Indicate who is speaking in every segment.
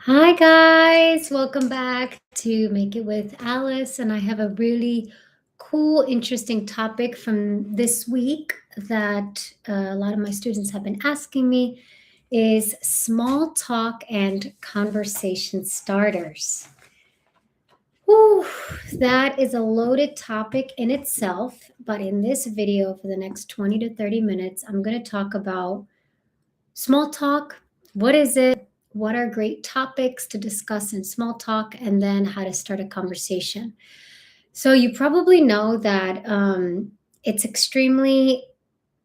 Speaker 1: Hi, guys. Welcome back to Make It with Alice. And I have a really cool, interesting topic from this week that a lot of my students have been asking me is small talk and conversation starters. Whew, that is a loaded topic in itself. But in this video, for the next 20 to 30 minutes, I'm going to talk about small talk. What is it? What are great topics to discuss in small talk? And then how to start a conversation. So, you probably know that it's extremely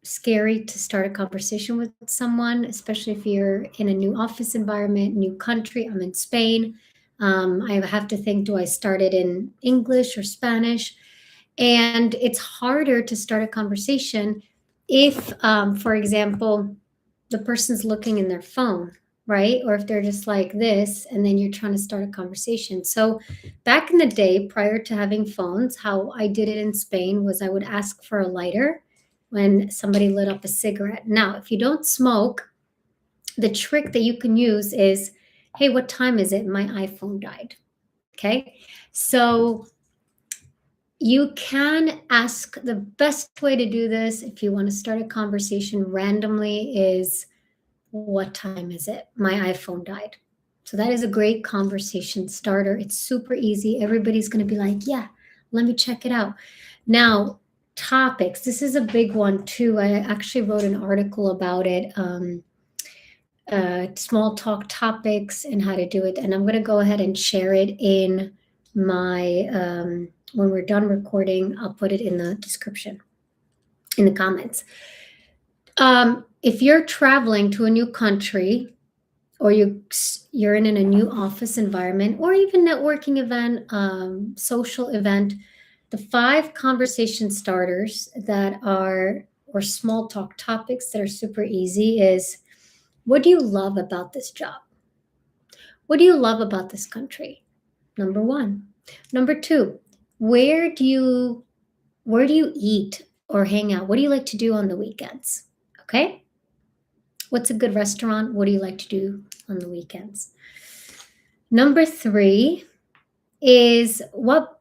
Speaker 1: scary to start a conversation with someone, especially if you're in a new office environment, new country. I'm in Spain. I have to think, do I start it in English or Spanish? And it's harder to start a conversation if, for example, the person's looking in their phone, right? Or if they're just like this, and then you're trying to start a conversation. So, back in the day, prior to having phones, how I did it in Spain was I would ask for a lighter when somebody lit up a cigarette. Now, if you don't smoke, the trick that you can use is, hey, what time is it? My iPhone died. Okay. So, you can ask. The best way to do this if you want to start a conversation randomly is, what time is it? My iPhone died. So that is a great conversation starter. It's super easy. Everybody's going to be like, yeah, let me check it out. Now, topics. This is a big one too. I actually wrote an article about it. Small talk topics and how to do it. And I'm going to go ahead and share it in my, when we're done recording, I'll put it in the description, in the comments. If you're traveling to a new country, or you're in a new office environment, or even networking event, social event, the 5 conversation starters that are, or small talk topics that are super easy is, what do you love about this job? What do you love about this country? Number 1. Number 2, where do you eat or hang out? What do you like to do on the weekends? Okay? What's a good restaurant? What do you like to do on the weekends? Number 3 is, what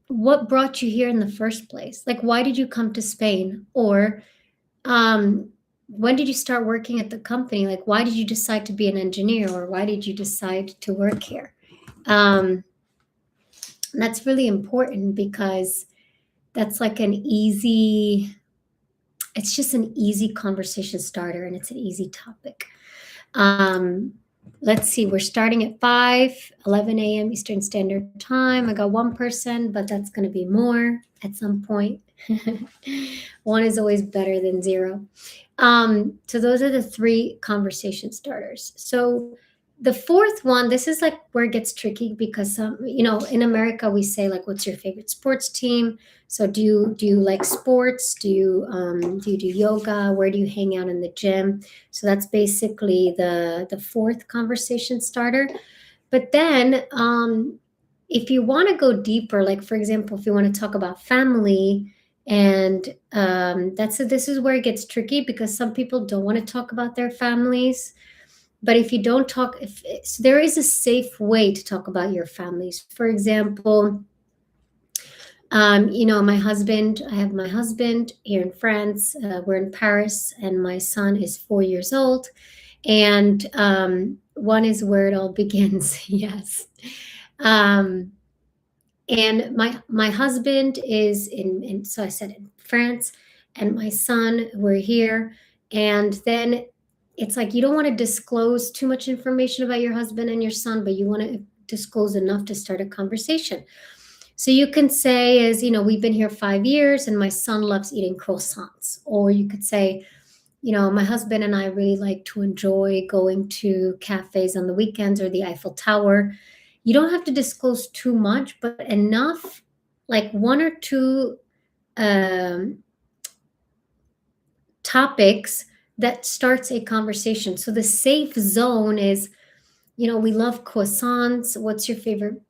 Speaker 1: brought you here in the first place? Like, why did you come to Spain? Or when did you start working at the company? Like, why did you decide to be an engineer? Or why did you decide to work here? That's really important because that's like it's just an easy conversation starter, and it's an easy topic. Let's see, we're starting at 11 a.m. Eastern Standard Time. I got one person, but that's going to be more at some point. One is always better than 0. So those are the 3 conversation starters. So the 4th one, this is like where it gets tricky because in America we say, like, what's your favorite sports team? So do you like sports? Do you do yoga? Where do you hang out in the gym? So that's basically the 4th conversation starter. But then if you want to go deeper, like, for example, if you want to talk about family, and this is where it gets tricky because some people don't want to talk about their families. But if you don't talk, if so there is a safe way to talk about your families. For example, my husband, I have my husband here in France. We're in Paris, and my son is 4 years old. And one is where it all begins. Yes. And my husband is in, so I said, in France, and my son, we're here. And then it's like, you don't want to disclose too much information about your husband and your son, but you want to disclose enough to start a conversation. So you can say, we've been here 5 years and my son loves eating croissants. Or you could say, my husband and I really like to enjoy going to cafes on the weekends, or the Eiffel Tower. You don't have to disclose too much, but enough, like 1 or 2 topics that starts a conversation. So the safe zone is, we love croissants. What's your favorite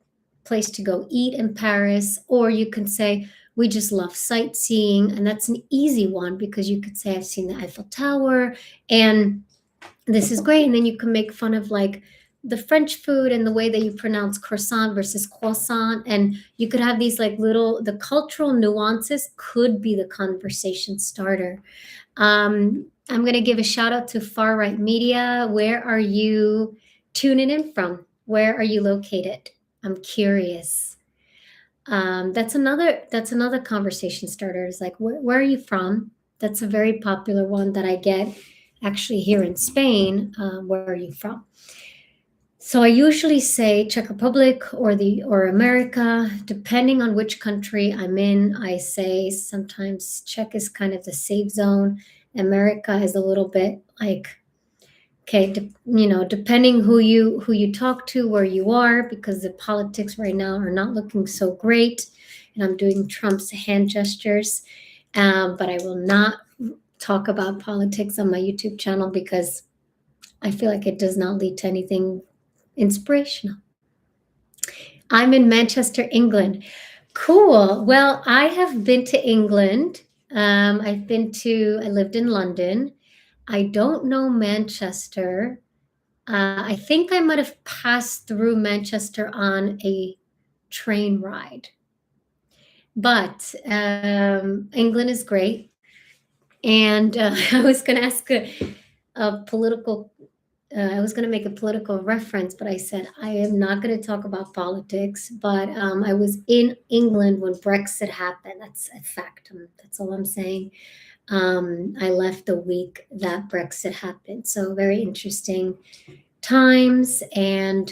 Speaker 1: place to go eat in Paris? Or you can say, we just love sightseeing. And that's an easy one because you could say, I've seen the Eiffel Tower. And this is great. And then you can make fun of like the French food and the way that you pronounce croissant versus croissant. And you could have these like little, the cultural nuances could be the conversation starter. I'm going to give a shout out to Far Right Media. Where are you tuning in from? Where are you located? I'm curious. That's another conversation starter. Is like, where are you from? That's a very popular one that I get actually here in Spain. Where are you from? So I usually say Czech Republic or America, depending on which country I'm in. I say sometimes Czech is kind of the safe zone. America is a little bit like, okay, depending who you talk to, where you are, because the politics right now are not looking so great. And I'm doing Trump's hand gestures, but I will not talk about politics on my YouTube channel because I feel like it does not lead to anything inspirational. I'm in Manchester, England. Cool. Well, I have been to England. I lived in London. I don't know Manchester. I think I might have passed through Manchester on a train ride. But England is great. And I was going to ask a political I was going to make a political reference, but I said I am not going to talk about politics. But I was in England when Brexit happened. That's a fact. That's all I'm saying. I left the week that Brexit happened. So very interesting times. And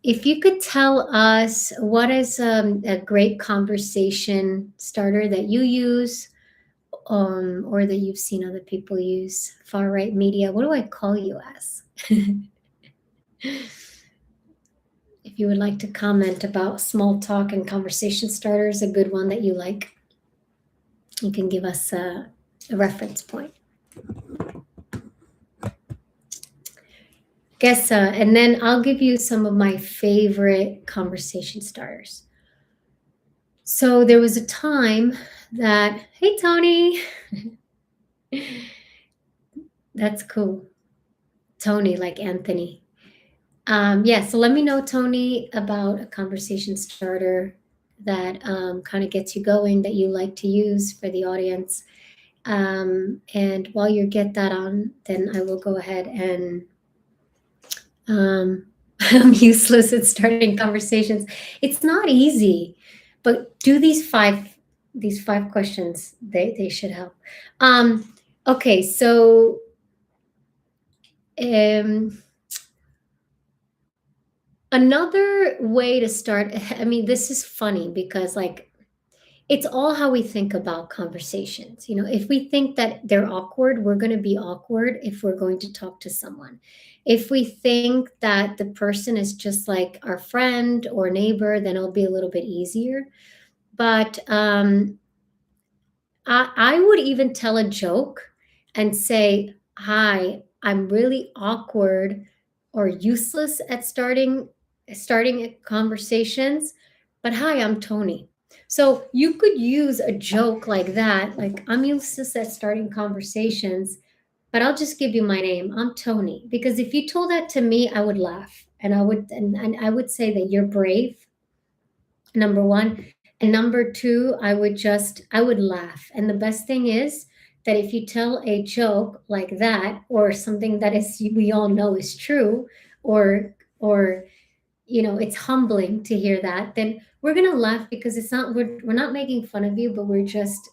Speaker 1: if you could tell us what is a great conversation starter that you use, or that you've seen other people use. Far right media. What do I call you as? If you would like to comment about small talk and conversation starters, a good one that you like, you can give us a reference point. And then I'll give you some of my favorite conversation starters. So there was a time that, hey, Tony. That's cool. Tony, like Anthony. Yeah, so let me know, Tony, about a conversation starter that kind of gets you going that you like to use for the audience. And while you get that on, then I will go ahead and I'm useless at starting conversations. It's not easy, but do these five questions. They should help. Okay, so another way to start, I mean, this is funny because like it's all how we think about conversations. If we think that they're awkward, we're going to be awkward if we're going to talk to someone. If we think that the person is just like our friend or neighbor, then it'll be a little bit easier. But I would even tell a joke and say, "Hi, I'm really awkward or useless at starting conversations, but hi, I'm Tony." So you could use a joke like that, like, "I'm useless at starting conversations, but I'll just give you my name. I'm Tony." Because if you told that to me, I would laugh, and I would say that you're brave, number one. And number two, I would laugh. And the best thing is that if you tell a joke like that, or something that is we all know is true, or it's humbling to hear that, then we're gonna laugh because we're not making fun of you, but we're just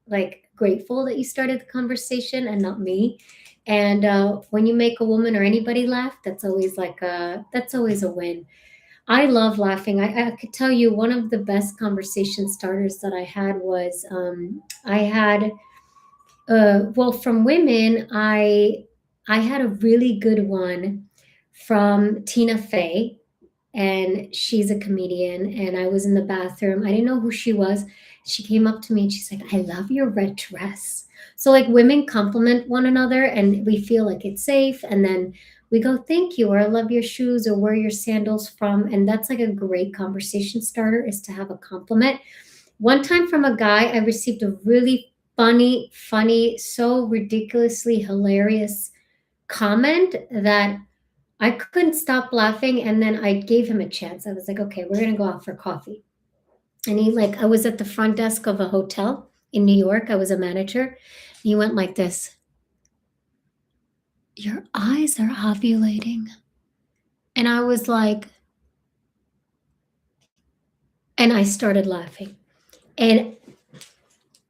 Speaker 1: like grateful that you started the conversation and not me. And when you make a woman or anybody laugh, that's always a win. I love laughing. I could tell you one of the best conversation starters that I had was I had well, from women, I had a really good one from Tina Fey, and she's a comedian. And I was in the bathroom. I didn't know who she was. She came up to me and she's like, "I love your red dress." So like women compliment one another and we feel like it's safe. And then we go, "Thank you," or "I love your shoes," or "Where are your sandals from?" And that's like a great conversation starter, is to have a compliment. One time from a guy, I received a really funny, so ridiculously hilarious comment that I couldn't stop laughing, and then I gave him a chance. I was like, "Okay, we're gonna go out for coffee." And he like I was at the front desk of a hotel in New York. I was a manager. And he went like this, "Your eyes are ovulating." And I was like, and I started laughing. And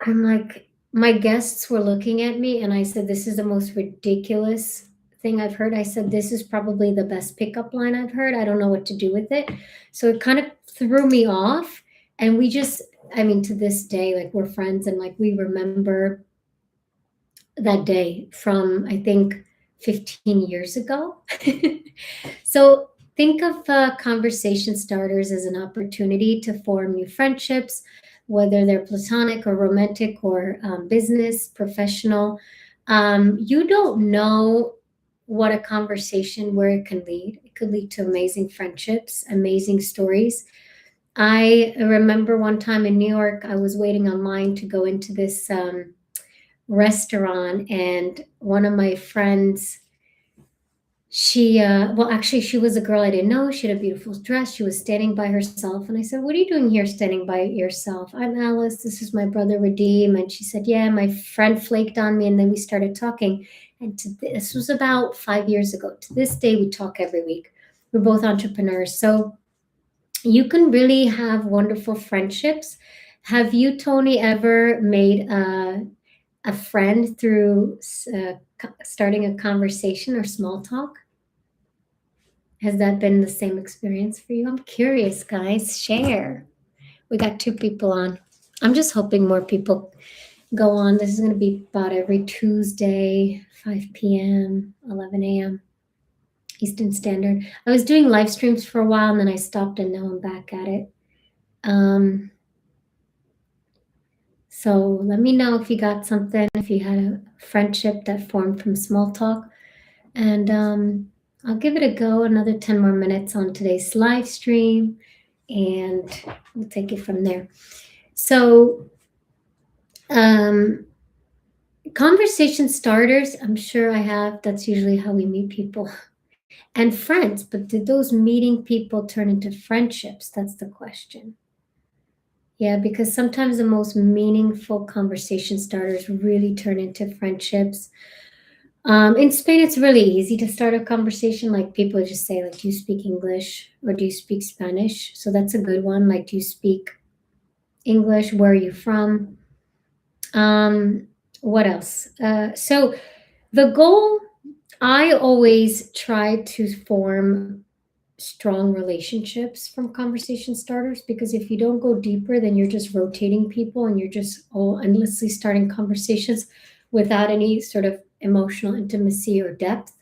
Speaker 1: I'm like, my guests were looking at me, and I said, "This is the most ridiculous thing I've heard." I said, "This is probably the best pickup line I've heard. I don't know what to do with it." So it kind of threw me off. And we just, I mean, to this day, like we're friends and like we remember that day from, I think, 15 years ago. So think of conversation starters as an opportunity to form new friendships, whether they're platonic or romantic or business, professional. You don't know what a conversation where it can lead. It could lead to amazing friendships, amazing stories. I remember one time in New York, I was waiting online to go into this restaurant, and one of my friends, she well, actually, she was a girl I didn't know. She had a beautiful dress. She was standing by herself, and I said, "What are you doing here standing by yourself?" "I'm Alice. This is my brother Redeem." And she said, "Yeah, my friend flaked on me." And then we started talking, and this was about 5 years ago. To this day, we talk every week. We're both entrepreneurs, so you can really have wonderful friendships. Have you, Tony, ever made a friend through starting a conversation or small talk? Has that been the same experience for you? I'm curious, guys. Share. We got two people on. I'm just hoping more people go on. This is going to be about every Tuesday, 5 p.m., 11 a.m. Eastern Standard. I was doing live streams for a while and then I stopped, and now I'm back at it. So let me know if you got something, if you had a friendship that formed from small talk. And I'll give it a go, another 10 more minutes on today's live stream, and we'll take it from there. So, conversation starters, I'm sure I have. That's usually how we meet people and friends. But did those meeting people turn into friendships? That's the question. Yeah, because sometimes the most meaningful conversation starters really turn into friendships. In Spain, it's really easy to start a conversation. Like people just say, like, "Do you speak English or do you speak Spanish?" So that's a good one. Like, "Do you speak English? Where are you from?" What else? So the goal, I always try to form strong relationships from conversation starters, because if you don't go deeper, then you're just rotating people and you're just all endlessly starting conversations without any sort of emotional intimacy or depth.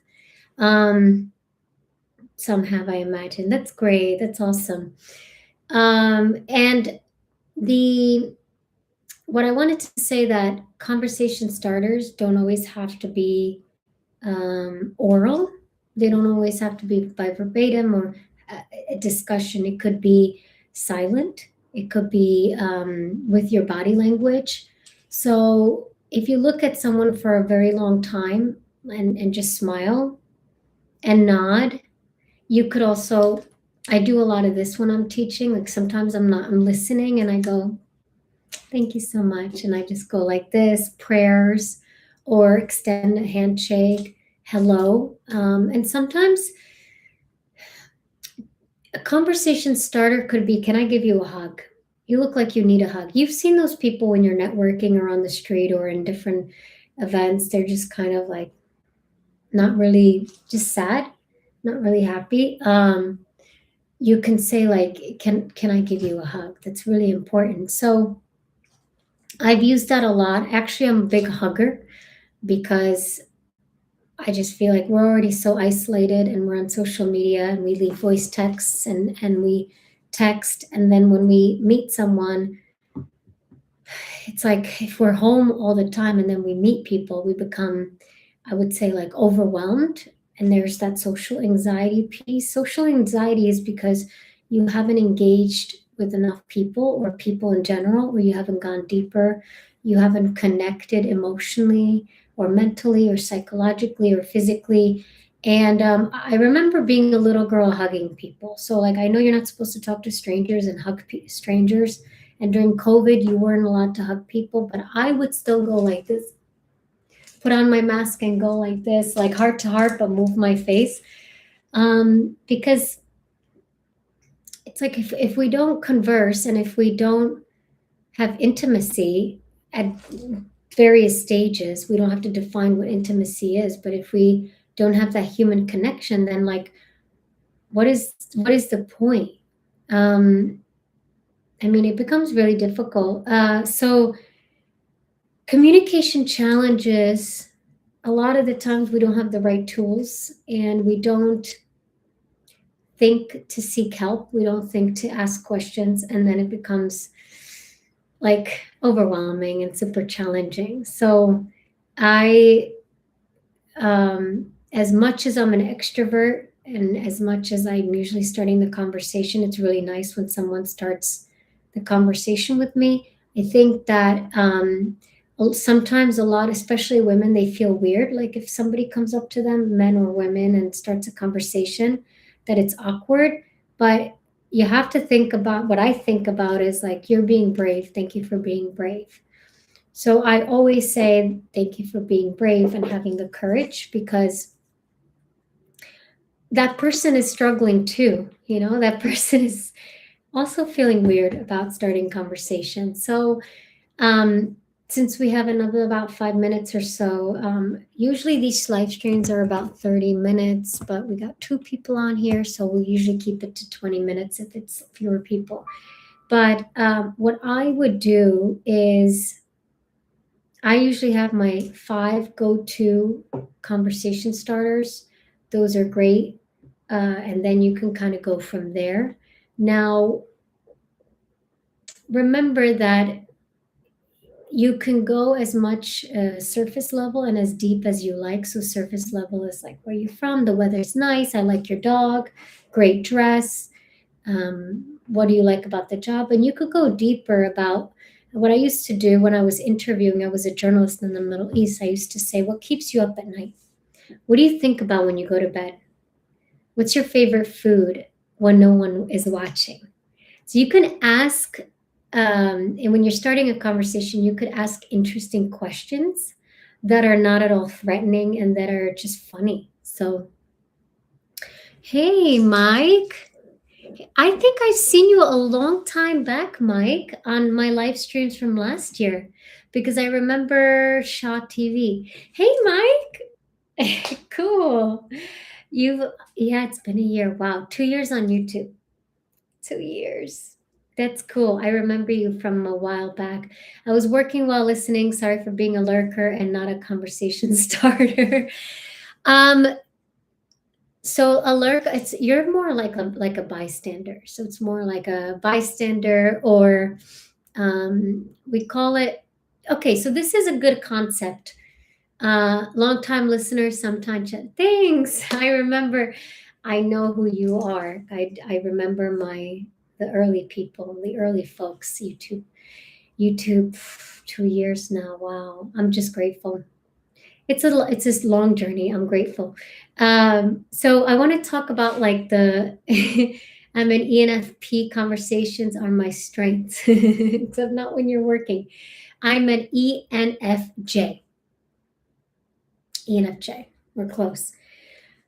Speaker 1: Um, some have, I imagine. That's great. That's awesome. And the what I wanted to say, that conversation starters don't always have to be oral. They don't always have to be by verbatim or a discussion. It could be silent. It could be with your body language. So if you look at someone for a very long time and just smile and nod, you could also, I do a lot of this when I'm teaching. Like sometimes I'm listening and I go, "Thank you so much." And I just go like this, prayers, or extend a handshake, hello. And sometimes a conversation starter could be, "Can I give you a hug? You look like you need a hug." You've seen those people when you're networking or on the street or in different events. They're just kind of like not really, just sad, not really happy. You can say like, can I give you a hug? That's really important. So I've used that a lot. Actually, I'm a big hugger because I just feel like we're already so isolated and we're on social media and we leave voice texts and we text. And then when we meet someone, it's like if we're home all the time and then we meet people, we become, I would say, like overwhelmed. And there's that social anxiety piece. Social anxiety is because you haven't engaged with enough people or people in general, or you haven't gone deeper, you haven't connected emotionally or mentally or psychologically or physically. And I remember being a little girl hugging people. So, like, I know you're not supposed to talk to strangers and hug strangers. And during COVID, you weren't allowed to hug people, but I would still go like this, put on my mask and go like this, like heart to heart, but move my face. Because it's like if we don't converse and if we don't have intimacy at various stages, we don't have to define what intimacy is, but if we don't have that human connection, then like what is the point? um I mean, it becomes really difficult. So communication challenges, a lot of the times we don't have the right tools and we don't think to seek help, we don't think to ask questions, and then it becomes like overwhelming and super challenging. So I, as much as I'm an extrovert and as much as I'm usually starting the conversation, it's really nice when someone starts the conversation with me. I think that sometimes a lot, especially women, they feel weird. Like if somebody comes up to them, men or women, and starts a conversation, that it's awkward. But you have to think about what I think about is like, you're being brave. Thank you for being brave. So I always say, thank you for being brave and having the courage, because that person is struggling too. That person is also feeling weird about starting conversation. So, um, since we have another about 5 minutes or so, usually these live streams are about 30 minutes, but we got two people on here, so we usually keep it to 20 minutes if it's fewer people. But what I would do is I usually have my 5 go-to conversation starters. Those are great. And then you can kind of go from there. Now, remember that you can go as much surface level and as deep as you like. So, surface level is like, where you from? The weather's nice. I like your dog. Great dress. What do you like about the job? And you could go deeper about what I used to do when I was interviewing. I was a journalist in the Middle East. I used to say, what keeps you up at night? What do you think about when you go to bed? What's your favorite food when no one is watching? So you can ask, and when you're starting a conversation, you could ask interesting questions that are not at all threatening and that are just funny. So, hey, Mike. I think I've seen you a long time back, Mike, on my live streams from last year, because I remember Shaw TV. Hey, Mike. Cool. Yeah, it's been a year. Wow. 2 years on YouTube. 2 years. That's cool. I remember you from a while back. I was working while listening. Sorry for being a lurker and not a conversation starter. Um, so a lurk, you're more like a bystander. So it's more like a bystander, or we call it. Okay, so this is a good concept. Long time listeners, sometimes thanks. I remember. I know who you are. I remember the early people, the early folks. YouTube, 2 years now. Wow, I'm just grateful. It's this long journey. I'm grateful. So I want to talk about like the I'm an ENFP. Conversations are my strengths, except not when you're working. I'm an ENFJ. ENFJ. We're close.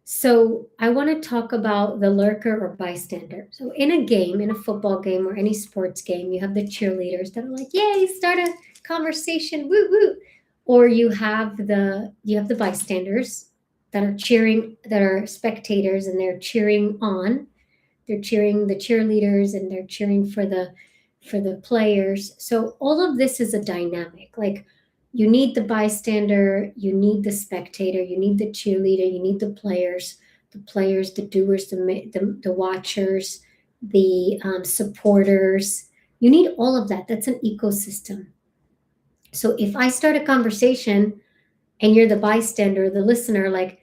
Speaker 1: So I want to talk about the lurker or bystander. So in a game, in a football game or any sports game, you have the cheerleaders that are like, "Yay, start a conversation, woo woo," or you have the bystanders that are cheering, that are spectators, and they're cheering on. They're cheering the cheerleaders and they're cheering for the players. So all of this is a dynamic. Like, you need the bystander, you need the spectator, you need the cheerleader, you need the players, the doers, the watchers, the supporters. You need all of that. That's an ecosystem. So if I start a conversation and you're the bystander, the listener, like,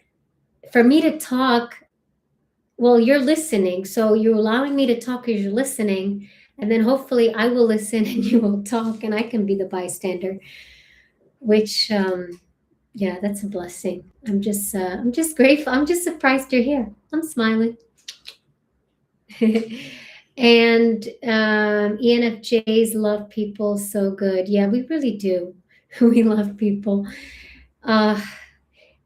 Speaker 1: for me to talk, well, you're listening. So you're allowing me to talk as you're listening. And then hopefully I will listen and you will talk and I can be the bystander, which Yeah, that's a blessing. I'm just grateful. I'm just surprised you're here. I'm smiling. And ENFJs love people so good. Yeah, we really do. We love people. Uh,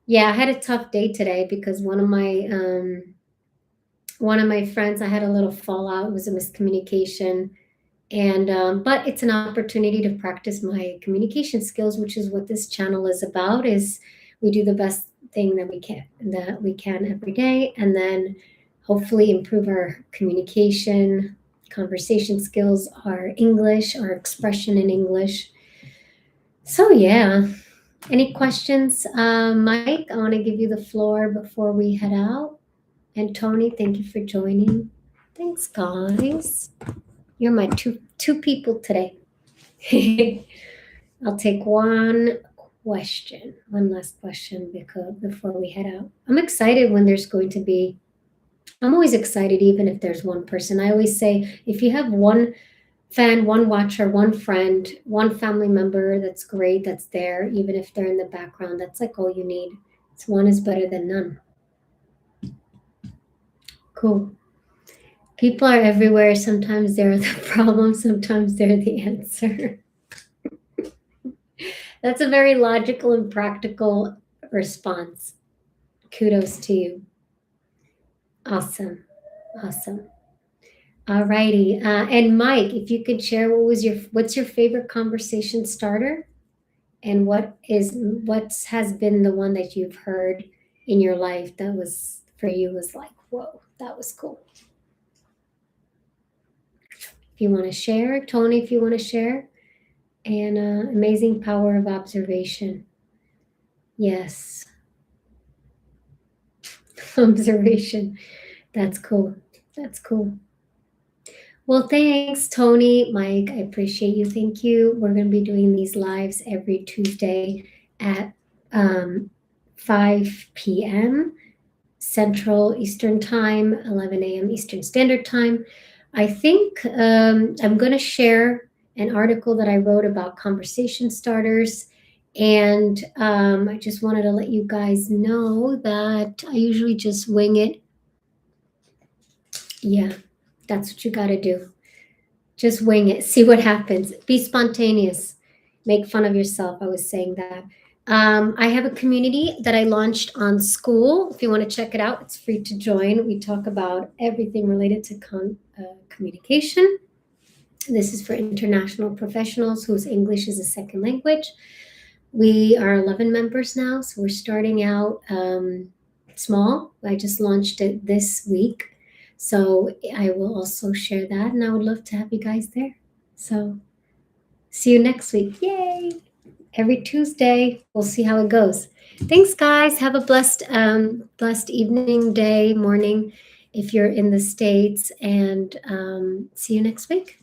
Speaker 1: yeah, I had a tough day today because one of my friends, I had a little fallout. It was a miscommunication, and but it's an opportunity to practice my communication skills, which is what this channel is about. Is we do the best thing that we can every day, and then hopefully improve our communication, conversation skills, our English, our expression in English. So yeah, any questions, Mike? I want to give you the floor before we head out. And Tony, thank you for joining. Thanks, guys. You're my two people today. I'll take one last question before we head out. I'm excited when there's going to be. I'm always excited, even if there's one person. I always say, if you have one fan, one watcher, one friend, one family member, that's great. That's there, even if they're in the background. That's like all you need. So one is better than none. Cool. People are everywhere. Sometimes they're the problem. Sometimes they're the answer. That's a very logical and practical response. Kudos to you. Awesome. Awesome. All righty. And Mike, if you could share what's your favorite conversation starter, and what has been the one that you've heard in your life that was for you was like, whoa, that was cool. If you want to share, Tony, if you want to share, and amazing power of observation. Yes, observation. That's cool. That's cool. Well, thanks, Tony, Mike. I appreciate you. Thank you. We're going to be doing these lives every Tuesday at um, 5 p.m. Central Eastern Time, 11 a.m. Eastern Standard Time. I think I'm going to share an article that I wrote about conversation starters. And I just wanted to let you guys know that I usually just wing it. Yeah, that's what you got to do. Just wing it. See what happens. Be spontaneous. Make fun of yourself. I was saying that. I have a community that I launched on school. If you want to check it out, it's free to join. We talk about everything related to communication. This is for international professionals whose English is a second language. We are 11 members now, so we're starting out small. I just launched it this week. So I will also share that, and I would love to have you guys there. So see you next week. Yay! Every Tuesday. We'll see how it goes. Thanks, guys. Have a blessed evening, day, morning, if you're in the States, and see you next week.